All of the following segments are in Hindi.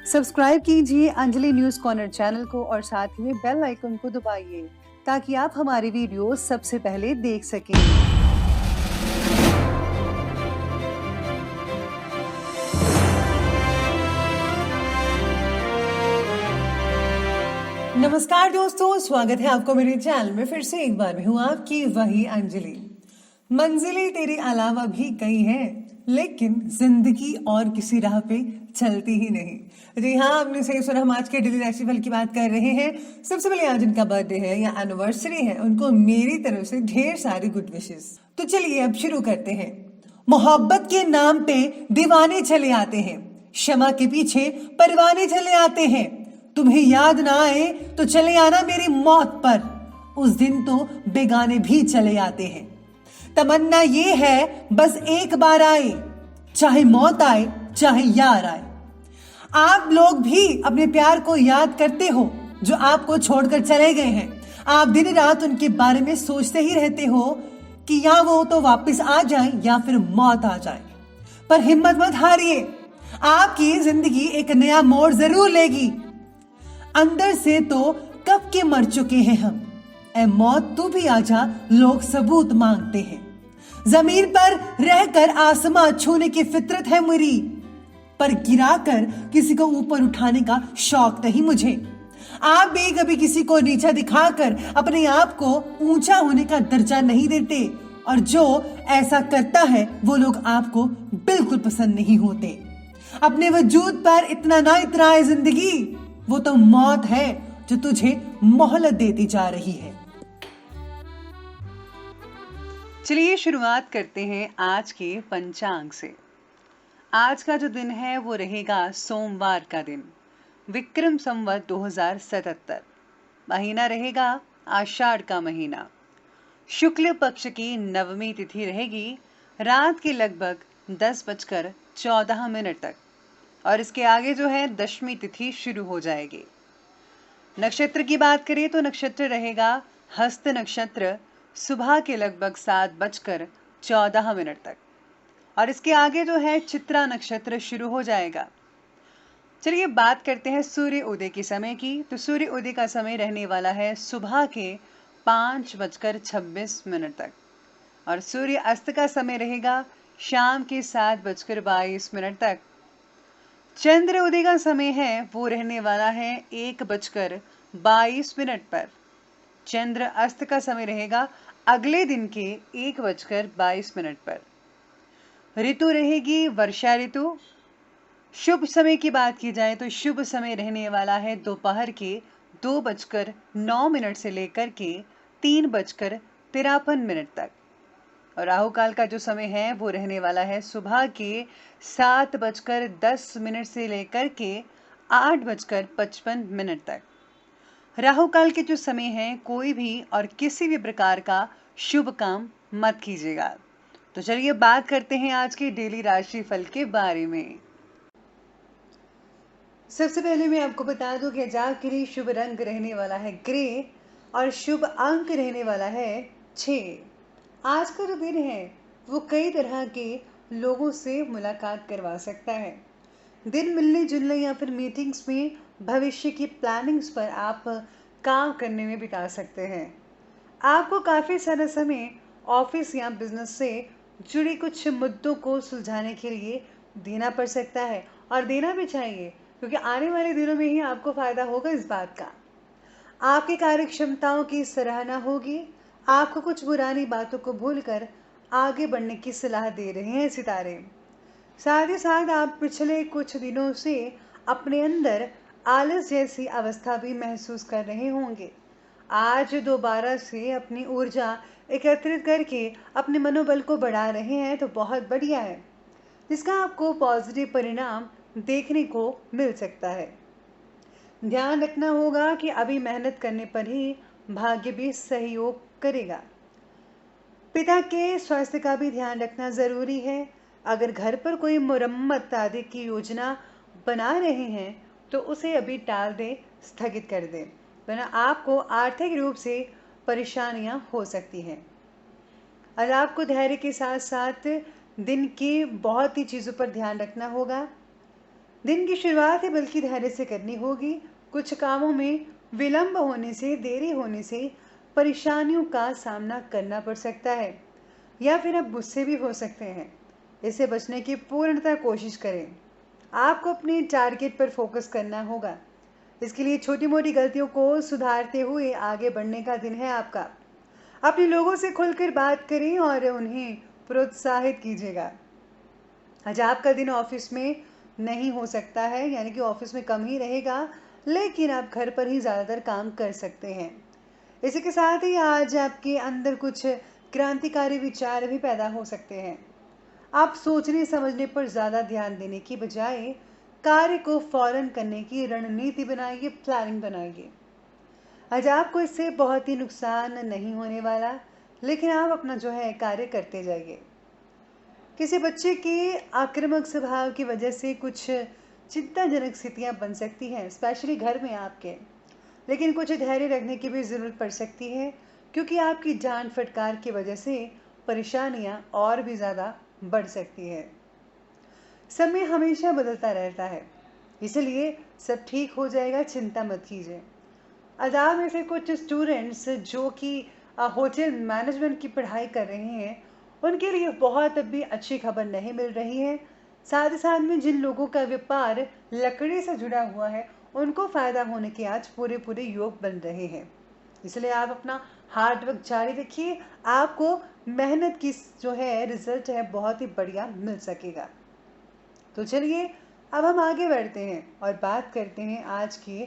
सब्सक्राइब कीजिए अंजलि न्यूज कॉर्नर चैनल को और साथ ही में बेल आइकन को दबाइए ताकि आप हमारी वीडियो सबसे पहले देख सकें। नमस्कार दोस्तों, स्वागत है आपको मेरे चैनल में। फिर से एक बार मैं हूँ आपकी वही अंजलि। मंजिलें तेरे अलावा भी कई हैं, लेकिन जिंदगी और किसी राह पे चलती ही नहीं। जी हाँ, आपने सही सुना। हम आज के डेली राशिफल की बात कर रहे हैं। सबसे पहले आज जिनका बर्थडे है या एनिवर्सरी है, उनको मेरी तरफ से ढेर सारी गुड विशेस। तो चलिए अब शुरू करते हैं। मोहब्बत के नाम पे दीवाने चले आते हैं, क्षमा के पीछे परवाने चले आते हैं। तुम्हें याद ना आए तो चले आना मेरी मौत पर, उस दिन तो बेगाने भी चले आते हैं। तमन्ना ये है बस एक बार आए, चाहे मौत आए चाहे यार आए। आप लोग भी अपने प्यार को याद करते हो जो आपको छोड़कर चले गए हैं। आप दिन रात उनके बारे में सोचते ही रहते हो कि या वो तो वापस आ जाए या फिर मौत आ जाए। पर हिम्मत मत हारिए, आपकी जिंदगी एक नया मोड़ जरूर लेगी। अंदर से तो कब के मर चुके हैं हम, ऐ मौत तू भी आजा, लोग सबूत मांगते हैं। जमीन पर रहकर आसमां छूने की फितरत है मेरी, पर गिराकर किसी को ऊपर उठाने का शौक नहीं मुझे। आप भी कभी किसी को नीचा दिखाकर अपने आप को ऊंचा होने का दर्जा नहीं देते, और जो ऐसा करता है वो लोग आपको बिल्कुल पसंद नहीं होते। अपने वजूद पर इतना ना इतराए जिंदगी, वो तो मौत है जो तुझे मोहलत देती जा रही है। चलिए शुरुआत करते हैं आज के पंचांग से। आज का जो दिन है वो रहेगा सोमवार का दिन, विक्रम संवत 2077। महीना रहेगा आषाढ़ का महीना। शुक्ल पक्ष की नवमी तिथि रहेगी रात के लगभग 10:14 तक, और इसके आगे जो है दशमी तिथि शुरू हो जाएगी। नक्षत्र की बात करें तो नक्षत्र रहेगा हस्त नक्षत्र, सुबह के लगभग 7:14 तक, और इसके आगे जो है चित्रा नक्षत्र शुरू हो जाएगा। चलिए बात करते हैं सूर्य उदय के समय की। तो सूर्य उदय का समय रहने वाला है सुबह के 5:26 तक, और सूर्य अस्त का समय रहेगा शाम के 7:22 तक। चंद्र उदय का समय है वो रहने वाला है 1:22 पर। चंद्र अस्त का समय रहेगा अगले दिन के 1:22 पर। ऋतु रहेगी वर्षा ऋतु। शुभ समय की बात की जाए तो शुभ समय रहने वाला है दोपहर के 2:09 से लेकर के 3:53 तक, और राहु काल का जो समय है वो रहने वाला है सुबह के 7:10 से लेकर के 8:55 तक। राहु काल के जो समय है कोई भी और किसी भी प्रकार का शुभ काम मत कीजिएगा। तो चलिए बात करते हैं आज के डेली राशि फल के बारे में। सबसे पहले मैं आपको बता दूं कि आज के लिए शुभ रंग रहने वाला है ग्रे और शुभ अंक रहने वाला है 6। आज का जो दिन है वो कई तरह के लोगों से मुलाकात करवा सकता है। दिन मिलने जुलने या फिर मीटिंग्स में भविष्य की प्लानिंग्स पर आप काम करने में बिता सकते हैं। आपको काफ़ी सारा समय ऑफिस या बिजनेस से जुड़े कुछ मुद्दों को सुलझाने के लिए देना पड़ सकता है, और देना भी चाहिए, क्योंकि आने वाले दिनों में ही आपको फायदा होगा इस बात का। आपकी कार्य क्षमताओं की सराहना होगी। आपको कुछ पुरानी बातों को भूलकर आगे बढ़ने की सलाह दे रहे हैं सितारे। साथ ही साथ आप पिछले कुछ दिनों से अपने अंदर आलस जैसी अवस्था भी महसूस कर रहे होंगे। आज दोबारा से अपनी ऊर्जा एकत्रित करके अपने मनोबल को बढ़ा रहे हैं, तो बहुत बढ़िया है, जिसका आपको पॉजिटिव परिणाम देखने को मिल सकता है। ध्यान रखना होगा कि अभी मेहनत करने पर ही भाग्य भी सहयोग करेगा। पिता के स्वास्थ्य का भी ध्यान रखना जरूरी है। अगर घर पर कोई मुरम्मत आदि की योजना बना रहे हैं तो उसे अभी टाल दें, स्थगित कर दें, वरना आपको आर्थिक रूप से परेशानियां हो सकती हैं। और आपको धैर्य के साथ साथ दिन की बहुत ही चीज़ों पर ध्यान रखना होगा। दिन की शुरुआत ही बल्कि धैर्य से करनी होगी। कुछ कामों में विलंब होने से, देरी होने से परेशानियों का सामना करना पड़ सकता है या फिर आप गुस्से भी हो सकते हैं। इससे बचने की पूर्णतः कोशिश करें। आपको अपने टारगेट पर फोकस करना होगा। इसके लिए छोटी मोटी गलतियों को सुधारते हुए आगे बढ़ने का दिन है आपका। अपने लोगों से खुलकर बात करें और उन्हें प्रोत्साहित कीजिएगा। आज आपका दिन ऑफिस में नहीं हो सकता है, यानी कि ऑफिस में कम ही रहेगा, लेकिन आप घर पर ही ज़्यादातर काम कर सकते हैं। इसी के साथ ही आज आपके अंदर कुछ क्रांतिकारी विचार भी पैदा हो सकते हैं। आप सोचने समझने पर ज़्यादा ध्यान देने की बजाय कार्य को फौरन करने की रणनीति बनाइए, प्लानिंग बनाइए। आज आपको इससे बहुत ही नुकसान नहीं होने वाला, लेकिन आप अपना जो है कार्य करते जाइए। किसी बच्चे के आक्रामक स्वभाव की वजह से कुछ चिंताजनक स्थितियां बन सकती हैं, स्पेशली घर में आपके। लेकिन कुछ धैर्य रखने की भी ज़रूरत पड़ सकती है, क्योंकि आपकी डांट फटकार की वजह से परेशानियां और भी ज़्यादा बढ़ सकती है। समय हमेशा बदलता रहता है, इसलिए सब ठीक हो जाएगा, चिंता मत कीजिए। आज़ाद में से कुछ स्टूडेंट्स जो कि होटल मैनेजमेंट की पढ़ाई कर रहे हैं, उनके लिए बहुत अभी अच्छी खबर नहीं मिल रही है। साथ ही साथ में जिन लोगों का व्यापार लकड़ी से जुड़ा हुआ है, उनको फ़ायदा होने के आज पूरे पूरे योग बन रहे हैं। इसलिए आप अपना हार्ड वर्क जारी रखिए। आपको मेहनत की जो है रिजल्ट है बहुत ही बढ़िया मिल सकेगा। तो चलिए अब हम आगे बढ़ते हैं और बात करते हैं आज के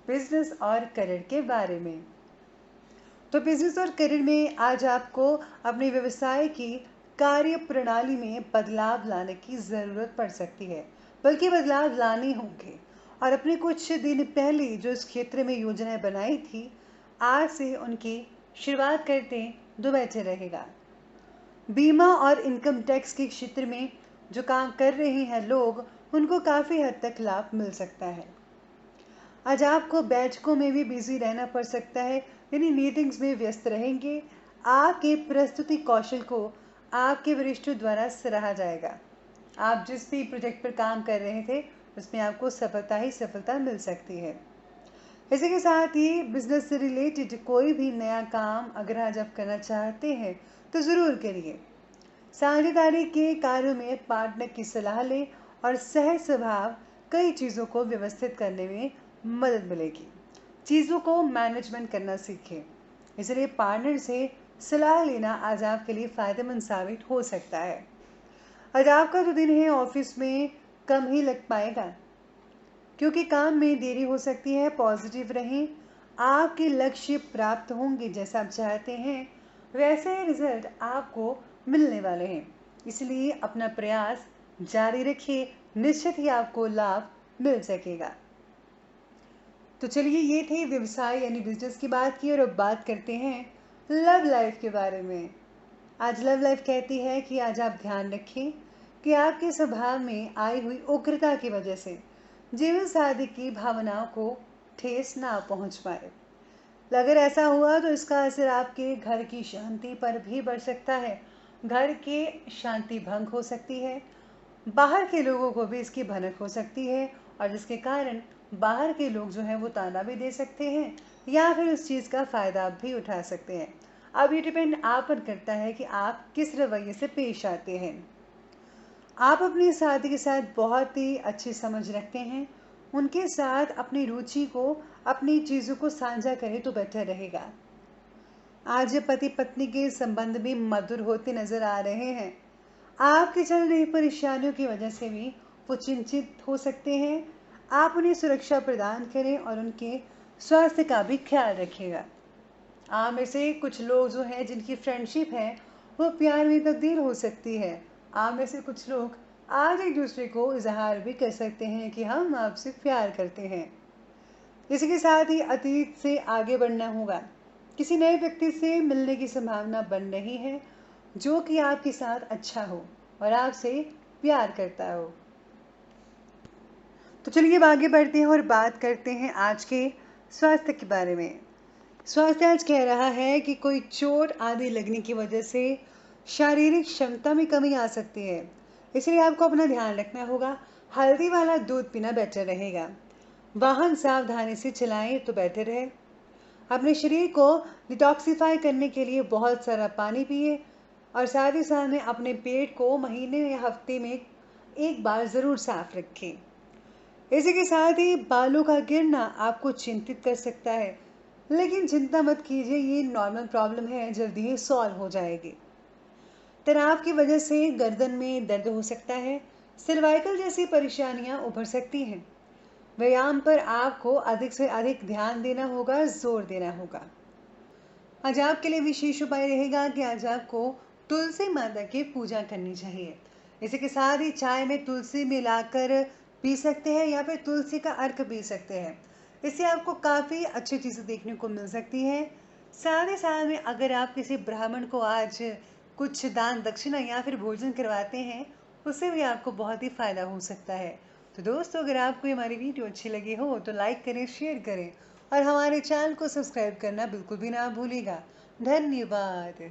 बिजनेस और करियर के बारे में। तो बिजनेस और करियर में आज आपको अपने व्यवसाय की कार्य प्रणाली में बदलाव लाने की ज़रूरत पड़ सकती है, बल्कि बदलाव लाने होंगे। और अपने कुछ दिन पहले जो इस क्षेत्र में योजनाएं बनाई थी, आज से उनकी शुरुआत करते दो बेहतर रहेगा। बीमा और इनकम टैक्स के क्षेत्र में जो काम कर रहे हैं लोग, उनको काफ़ी हद तक लाभ मिल सकता है। आज आपको बैठकों में भी बिजी रहना पड़ सकता है, यानी मीटिंग्स में व्यस्त रहेंगे। आपके प्रस्तुति कौशल को आपके वरिष्ठों द्वारा सराहा जाएगा। आप जिस भी प्रोजेक्ट पर काम कर रहे थे, उसमें आपको सफलता ही सफलता मिल सकती है। इसी के साथ ही बिजनेस से रिलेटेड कोई भी नया काम अगर आज आप करना चाहते हैं तो ज़रूर करिए। साझेदारी के कार्यों में पार्टनर की सलाह लें और सहज स्वभाव कई चीज़ों को व्यवस्थित करने में मदद मिलेगी। चीज़ों को मैनेजमेंट करना सीखें। इसलिए पार्टनर से सलाह लेना आज आपके लिए फ़ायदेमंद साबित हो सकता है। आज आपका जो दिन है ऑफिस में कम ही लग पाएगा, क्योंकि काम में देरी हो सकती है। पॉजिटिव रहें, आपके लक्ष्य प्राप्त होंगे। जैसा आप चाहते हैं वैसे रिजल्ट आपको मिलने वाले हैं, इसलिए अपना प्रयास जारी रखिए, निश्चित ही आपको लाभ मिल सकेगा। तो चलिए, ये थे व्यवसाय यानी बिजनेस की बात की, और अब बात करते हैं लव लाइफ के बारे में। आज लव लाइफ कहती है कि आज आप ध्यान रखें कि आपके स्वभाव में आई हुई उग्रता की वजह से जीवन साथी की भावनाओं को ठेस ना पहुंच पाए। अगर ऐसा हुआ तो इसका असर आपके घर की शांति पर भी बढ़ सकता है। घर के शांति भंग हो सकती है, बाहर के लोगों को भी इसकी भनक हो सकती है, और जिसके कारण बाहर के लोग जो हैं वो ताना भी दे सकते हैं या फिर उस चीज़ का फ़ायदा भी उठा सकते हैं। अब ये डिपेंड आप पर करता है कि आप किस रवैये से पेश आते हैं। आप अपने साथी के साथ बहुत ही अच्छी समझ रखते हैं, उनके साथ अपनी रुचि को, अपनी चीज़ों को साझा करें तो बेहतर रहेगा। आज पति पत्नी के संबंध भी मधुर होते नजर आ रहे हैं। आपके चल रही परेशानियों की वजह से भी वो चिंतित हो सकते हैं। आप उन्हें सुरक्षा प्रदान करें और उनके स्वास्थ्य का भी ख्याल रखिएगा। आप में से कुछ लोग जो हैं जिनकी फ्रेंडशिप है वो प्यार में तब्दील हो सकती है। आप में से कुछ लोग आज एक दूसरे को इजहार भी कर सकते हैं कि हम आपसे प्यार करते हैं। इसी के साथ ही अतीत से आगे बढ़ना होगा। किसी नए व्यक्ति से मिलने की संभावना बन रही है जो कि आपके साथ अच्छा हो और आपसे प्यार करता हो। तो चलिए अब आगे बढ़ते हैं और बात करते हैं आज के स्वास्थ्य के बारे में। स्वास्थ्य आज कह रहा है कि कोई चोट आदि लगने की वजह से शारीरिक क्षमता में कमी आ सकती है, इसलिए आपको अपना ध्यान रखना होगा। हल्दी वाला दूध पीना बेटर रहेगा। वाहन सावधानी से चलाएं तो बेटर है। अपने शरीर को डिटॉक्सिफाई करने के लिए बहुत सारा पानी पिए और साथ ही साथ में अपने पेट को महीने या हफ्ते में एक बार ज़रूर साफ रखें। इसी के साथ ही बालों का गिरना आपको चिंतित कर सकता है, लेकिन चिंता मत कीजिए, ये नॉर्मल प्रॉब्लम है, जल्दी ही सॉल्व हो जाएगी। तनाव की वजह से गर्दन में दर्द हो सकता है, सर्वाइकल जैसी परेशानियां उभर सकती हैं। व्यायाम पर आपको अधिक से अधिक ध्यान देना होगा, जोर देना होगा। आज आपके लिए विशेष उपाय रहेगा कि आज आपको तुलसी माता की पूजा करनी चाहिए। इसी के साथ ही चाय में तुलसी मिलाकर पी सकते हैं या फिर तुलसी का अर्क पी सकते हैं। इससे आपको काफ़ी अच्छी चीज़ें देखने को मिल सकती हैं। साथ ही साथ में अगर आप किसी ब्राह्मण को आज कुछ दान दक्षिणा या फिर भोजन करवाते हैं, उससे भी आपको बहुत ही फ़ायदा हो सकता है। तो दोस्तों, अगर आपको हमारी वीडियो अच्छी लगी हो तो लाइक करें, शेयर करें और हमारे चैनल को सब्सक्राइब करना बिल्कुल भी ना भूलिएगा। धन्यवाद।